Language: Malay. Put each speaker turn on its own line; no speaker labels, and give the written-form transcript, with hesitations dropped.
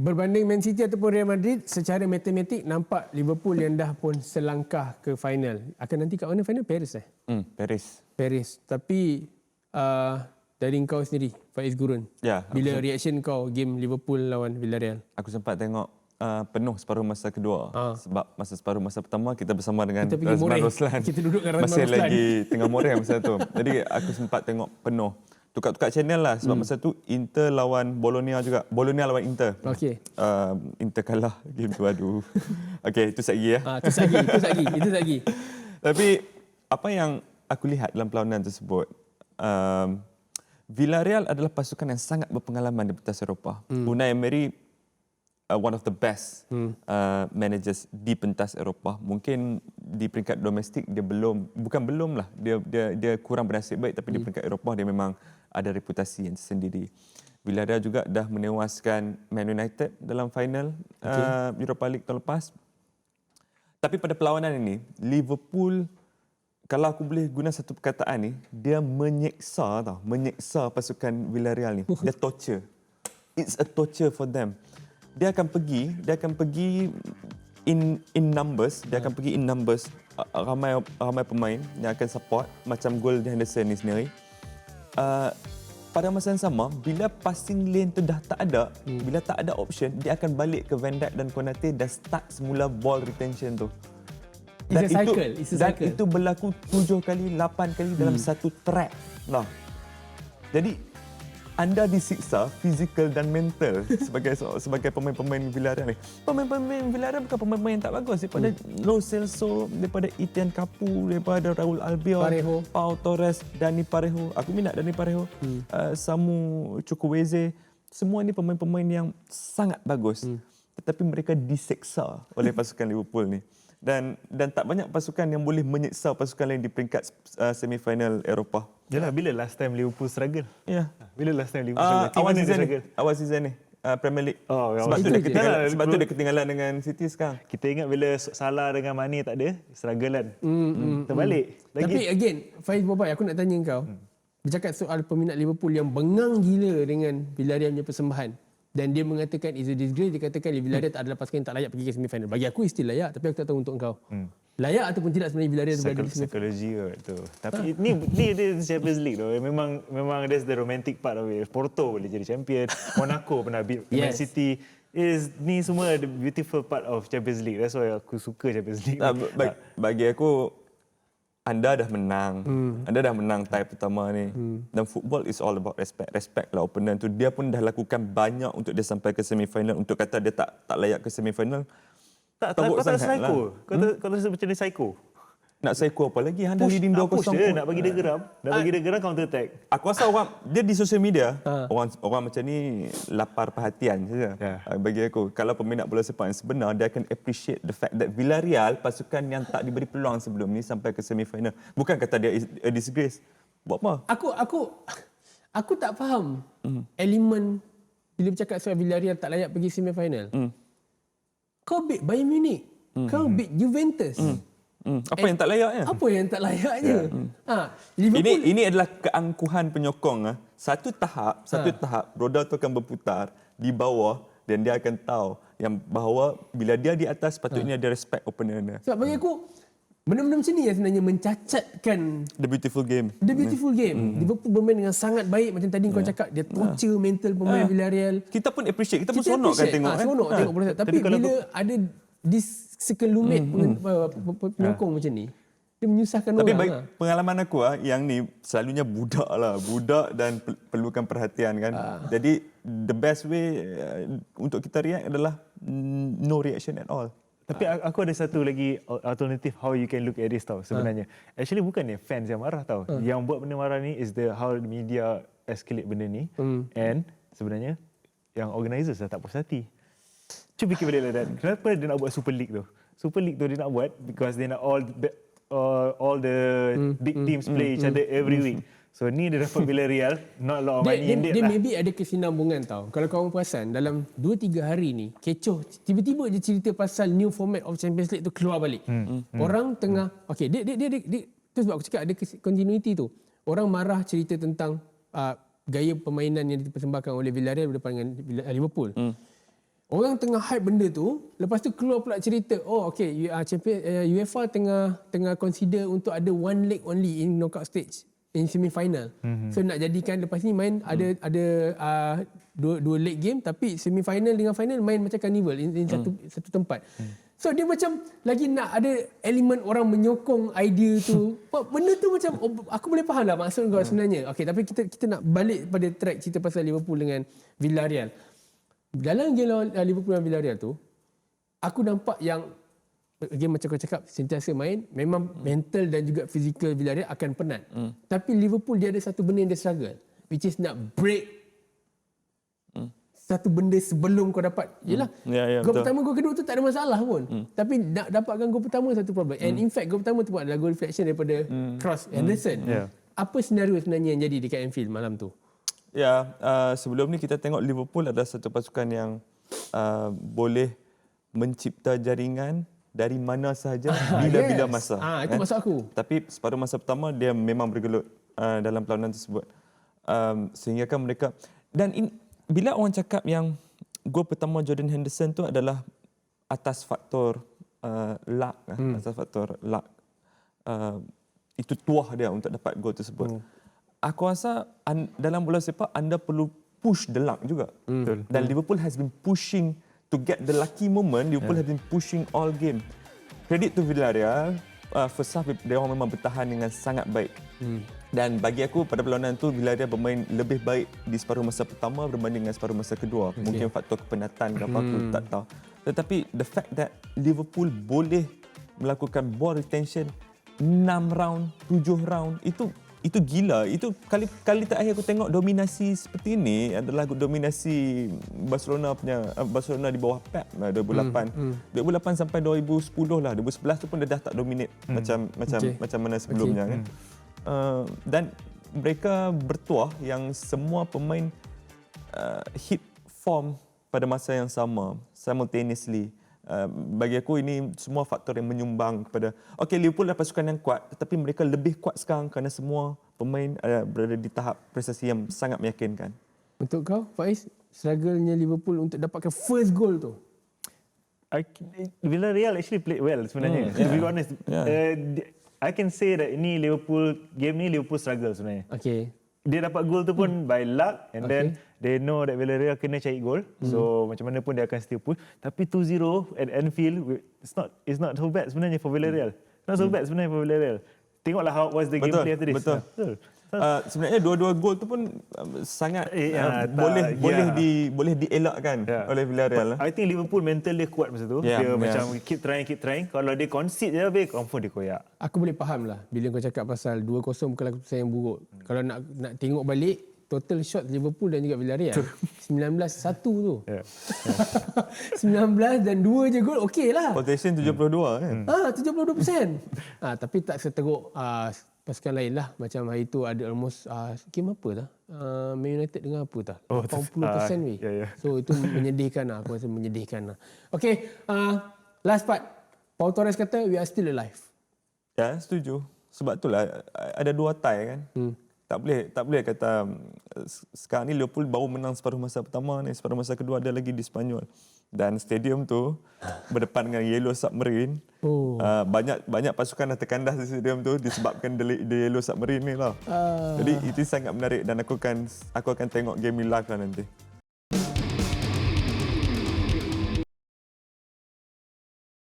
berbanding Man City ataupun Real Madrid, secara matematik nampak Liverpool yang dah pun selangkah ke final. Akan nanti kat mana final? Paris Paris. Tapi dari kau sendiri, Faiz Gurun, bila reaction kau game Liverpool lawan Villarreal?
Aku sempat tengok penuh separuh masa kedua. Sebab masa separuh masa pertama kita bersama dengan Razman Roslan.
Kita duduk dengan Razman
Masih
Roslan.
lagi tengah moreh masa tu. Jadi aku sempat tengok penuh. Tukar-tukar channel lah. Sebab masa tu Inter lawan Bologna juga. Bologna lawan Inter.
Okey.
Inter kalah game tu, aduh. Okey, itu lagi ya.
Itu lagi.
Tapi apa yang aku lihat dalam perlawanan tersebut, Villarreal adalah pasukan yang sangat berpengalaman di pentas Eropah. Unai Emery one of the best managers di pentas Eropah. Mungkin di peringkat domestik dia bukan lah. Dia kurang bernasib baik, tapi di peringkat Eropah dia memang ada reputasi yang tersendiri. Villarreal juga dah menewaskan Man United dalam final Europa League tahun lepas. Tapi pada perlawanan ini, Liverpool, kalau aku boleh guna satu perkataan ni, dia menyeksa pasukan Villarreal ni. Dia torture. It's a torture for them. Dia akan pergi in numbers, ramai pemain yang akan support, macam gol Henderson ni sendiri. Pada masa yang sama, bila passing lane tu dah tak ada, bila tak ada option, dia akan balik ke Van Dijk dan Konate dan start semula ball retention tu. Dan itu berlaku 7 kali, 8 kali dalam satu track. Nah, jadi anda disiksa fizikal dan mental sebagai pemain-pemain Villarreal ni. Pemain-pemain Villarreal bukan pemain-pemain yang tak bagus. Daripada Lo Celso, daripada Etienne Capoue, daripada Raul Albiol, Pau Torres, Dani Parejo. Aku minat Dani Parejo. Samu Chukwueze. Semua ni pemain-pemain yang sangat bagus. Tetapi mereka diseksa oleh pasukan Liverpool ni. Dan tak banyak pasukan yang boleh menyeksa pasukan lain di peringkat semifinal Eropah.
Yalah, bila last time Liverpool struggle?
Ya.
Bila last time Liverpool struggle?
Awal season ni. Premier League.
Sebab
tu dia ketinggalan dengan City sekarang.
Kita ingat bila Salah dengan Mane tak ada, struggle kan. Terbalik.
Tapi again, Faiz Bobai, aku nak tanya kau. Bercakap soal peminat Liverpool yang bengang gila dengan Villarreal punya persembahan. Dan dia mengatakan is a disgrace. Dia katakan Villarreal tak adalah pasukan yang tak layak pergi ke semifinal. Bagi aku still layak, tapi aku tak tahu untuk engkau. Layak ataupun tidak sebenarnya Villarreal berada di semifinal?
Psikologi tu. Tapi ni Champions League tu. Memang that's the romantic part of it. Porto boleh jadi champion. Monaco pernah beat Man City. Ni semua the beautiful part of Champions League. That's why aku suka Champions League.
Bagi aku, anda dah menang. Anda dah menang tie pertama ni. Dan football is all about respect. Respect lah opponent tu. Dia pun dah lakukan banyak untuk dia sampai ke semifinal. Untuk kata dia tak layak ke semifinal.
Kau tak psycho. Kau tak macam ni psycho.
Nak psycho apa lagi? Anda leading 2-0.
Nak bagi dia geram. Nak bagi dia geram, counter attack.
Aku rasa dia di social media, orang macam ni lapar perhatian saja. Bagi aku, kalau peminat bola sepak yang sebenar, dia akan appreciate the fact that Villarreal, pasukan yang tak diberi peluang sebelum ni sampai ke semifinal. Bukan kata dia a disgrace. Buat apa?
Aku tak faham elemen bila bercakap soal Villarreal tak layak pergi semifinal. Kau beat Bayern Munich. Kau beat Juventus.
Apa yang tak layaknya?
Apa yang tak layaknya?
Ini adalah keangkuhan penyokong. Satu tahap, roda tu akan berputar di bawah dan dia akan tahu yang bahawa bila dia di atas sepatutnya dia respect opponent dia.
Sebab bagi aku, benda-benda macam ni yang sebenarnya mencacatkan
the beautiful game.
Liverpool bermain dengan sangat baik. Macam tadi kau cakap, dia torture mental pemain Villarreal.
Kita pun appreciate, kita pun seronok kan tengok.
Tengok bola. Tapi bila ada sekelumit penyokong macam ni, dia menyusahkan orang.
Tapi pengalaman aku yang ni selalunya budak dan perlukan perhatian kan. Jadi the best way untuk kita react adalah no reaction at all.
Tapi aku ada satu lagi alternative how you can look at this tau sebenarnya. Actually bukannya fans yang marah tau. Yang buat benda marah ni is how the media escalate benda ni. And sebenarnya yang organisers dah tak puas hati. Cuba fikir balik lah. Kenapa dia nak buat Super League tu? Super League tu dia nak buat because dia nak all the big teams play each other every week. So ni dia dapat Villarreal, not a lot of money.
Dia maybe ada kesinambungan tau. Kalau kau perasan, dalam 2-3 hari ni, kecoh. Tiba-tiba je cerita pasal new format of Champions League tu keluar balik. Orang tengah, okay, dia tu sebab aku cakap ada continuity tu. Orang marah cerita tentang gaya permainan yang dipersembahkan oleh Villarreal berdepan dengan Liverpool. Orang tengah hype benda tu, lepas tu keluar pula cerita, oh okay, champion UEFA tengah consider untuk ada one leg only in knockout stage in semi-final. So nak jadikan lepas ni main ada dua leg game, tapi semi-final dengan final main macam carnival in satu tempat. So dia macam lagi nak ada elemen orang menyokong idea tu. Benda tu macam aku boleh faham lah maksud kau sebenarnya. Okay, tapi kita nak balik pada track cerita pasal Liverpool dengan Villarreal. Dalam game Liverpool dan Villarreal tu, aku nampak yang game macam kau cakap sentiasa main, memang mental dan juga fizikal Villarreal akan penat. Tapi Liverpool dia ada satu benda yang dia struggle, which is nak break satu benda sebelum kau dapat. Yelah, gol pertama, gol kedua tu tak ada masalah pun. Tapi nak dapatkan gol pertama satu problem. And in fact, gol pertama tu pun adalah gol deflection daripada Cross Henderson. Apa senario sebenarnya yang jadi dekat Anfield malam tu?
Ya, sebelum ni kita tengok Liverpool ada satu pasukan yang boleh mencipta jaringan dari mana sahaja bila-bila masa.
Itu maksud aku.
Tapi separuh masa pertama dia memang bergelut dalam perlawanan tersebut. Sehingga kan mereka bila orang cakap yang gol pertama Jordan Henderson tu adalah atas faktor luck, atas faktor luck. Itu tuah dia untuk dapat gol tersebut. Aku rasa dalam bola sepak anda perlu push the luck juga. Dan Liverpool has been pushing to get the lucky moment. Liverpool has been pushing all game. Credit to Villarreal. First half dia orang memang bertahan dengan sangat baik. Dan bagi aku pada perlawanan tu Villarreal bermain lebih baik di separuh masa pertama berbanding dengan separuh masa kedua. Mungkin faktor kepenatan ke apa aku tak tahu. Tetapi the fact that Liverpool boleh melakukan ball retention 6 round, 7 round itu gila. Itu kali terakhir aku tengok dominasi seperti ini adalah dominasi Barcelona di bawah Pep 2008. 2008 sampai 2010 lah. 2011 tu pun dia dah tak dominate macam mana sebelumnya kan. Dan mereka bertuah yang semua pemain hit form pada masa yang sama simultaneously. Bagi aku ini semua faktor yang menyumbang kepada Liverpool adalah pasukan yang kuat, tetapi mereka lebih kuat sekarang kerana semua pemain berada di tahap prestasi yang sangat meyakinkan.
Untuk kau Faiz, struggle-nya Liverpool untuk dapatkan first goal tu?
Villarreal actually played well sebenarnya. To be honest, I can say that ini game ni Liverpool struggle sebenarnya. Okay. Dia dapat gol tu pun by luck and then they know that Villarreal kena cari gol. So macam mana pun dia akan still push. Tapi 2-0 at Anfield, it's not so bad sebenarnya for Villarreal. Not so bad sebenarnya for Villarreal. Tengoklah how was the gameplay after this.
Betul. Sebenarnya dua-dua gol tu pun sangat boleh dielakkan oleh Villarreal.
I think Liverpool mental dia kuat masa tu. Dia macam keep trying. Kalau dia concede je habis, confirm dia koyak.
Aku boleh faham lah bila kau cakap pasal 2-0 bukanlah keputusan yang buruk. Kalau nak tengok balik, total shot Liverpool dan juga Villarreal 19-1 tu. 19 dan 2 je gol, okey lah.
Possession 72 kan.
72%. Tapi tak seteruk pasukan lain lah. Macam hari tu ada almost game apa tak? Man United dengan apa tak? 80% weh. So itu menyedihkan lah. Aku rasa menyedihkan lah. Okay, last part. Paul Torres kata we are still alive.
Ya, setuju. Sebab itulah ada dua tie kan. Tak boleh kata sekarang ni Liverpool baru menang separuh masa pertama ni, separuh masa kedua ada lagi di Spanyol. Dan stadium tu berdepan dengan Yellow Submarine. Banyak pasukan dah terkandas di stadium tu disebabkan the Yellow Submarine ni lah. Jadi itu sangat menarik dan aku akan tengok game ni live lah nanti.